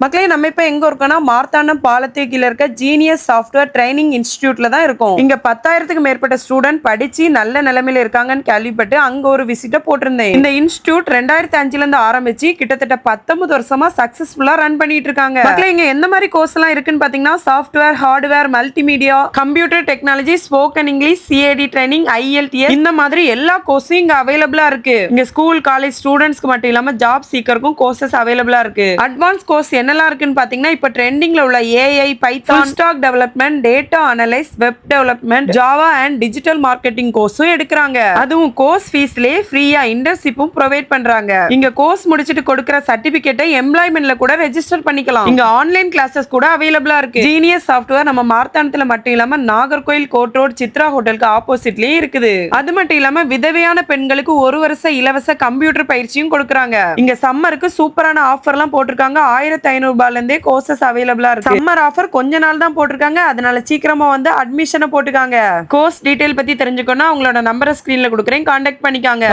மக்களே நம்ம இப்ப எங்க இருக்கோம்னா மார்த்தாண்டம் பாலத்துக்கு கீழ இருக்க ஜீனியஸ் சாஃப்ட்வேர் ட்ரைனிங் இன்ஸ்டிடியூட்ல தான் இருக்கும். இங்க 10,000க்கு மேற்பட்ட ஸ்டூடெண்ட் படிச்சு நல்ல நிலைமையில இருக்காங்கன்னு கேள்விப்பட்டு அங்க ஒரு விசிட்ட போட்டிருந்தேன். இந்த இன்ஸ்டிடியூட் 2005ல இருந்து ஆரம்பிச்சு கிட்டத்தட்ட 19 வருஷமா சக்சஸ்ஃபுல்லா ரன் பண்ணிட்டு இருக்காங்க. மக்களே இங்க எந்த மாதிரி கோர்ஸ் எல்லாம் இருக்குன்னு பாத்தீங்கன்னா software, hardware, multimedia, computer technology, spoken English, CAD training, IELTS இந்த மாதிரி எல்லா கோர்ஸும் இங்க அவைலபிளா இருக்கு. இங்க ஸ்கூல், காலேஜ் ஸ்டூடெண்ட்ஸ்க்கு மட்டும் இல்லாம ஜாப் சீக்கருக்கும் கோர்சஸ் அவைலபிளா இருக்கு. அட்வான்ஸ் கோர்ஸ் என்னெல்லாம் இருக்குன்னு பாத்தீங்கன்னா இப்ப ட்ரெண்டிங்ல உள்ள AI, Python, stack development, data analyse, web development, Java and digital marketing கோர்ஸும் எடுக்கிறாங்க. அதுவும் கோர்ஸ் ஃபீஸ்லயே ஃப்ரீயா இன்டர்ன்ஷிப்பும் ப்ரொவைட் பண்றாங்க. இங்க கோர்ஸ் முடிச்சிட்டு கொடுக்கிற சர்டிபிகேட்டை எம்ப்ளாய்மெண்ட்ல கூட ரெஜிஸ்டர் பண்ணிக்கலாம். இங்க ஆன்லைன் கிளாसेस கூட அவைலபிளா இருக்கு. ஜீனியஸ் சாஃப்ட்வேர் நம்ம மார்த்தாண்டத்துல மட்டும் இல்லாம நாகர்கோயில் கோர்ட் ரோட் சித்ரா ஹோட்டலுக்கு ஆப்போசிட்லயே இருக்குது. அது மட்டும் இல்லாம விதவையான பெண்களுக்கு 1 வருஷ இலவச கம்ப்யூட்டர் பயிற்சியும் கொடுக்கறாங்க. இங்க சம்மருக்கு சூப்பரான ஆஃபர்லாம் போட்டிருக்காங்க. 1500 ரூபாயில இருந்தே கோர்சஸ் அவைலபிளா இருக்கு. சம்மர் ஆஃபர் கொஞ்ச நாள் தான் போட்டிருக்காங்க. அதனால சீக்கிரமா வந்து அட்மிஷனை போட்டுக்காங்க. கோர்ஸ் டீடைல் பத்தி தெரிஞ்சுக்கணும். உங்களோட நம்பரை ஸ்கிரீன்ல கொடுக்குறேன், கான்டாக்ட் பண்ணிக்காங்க.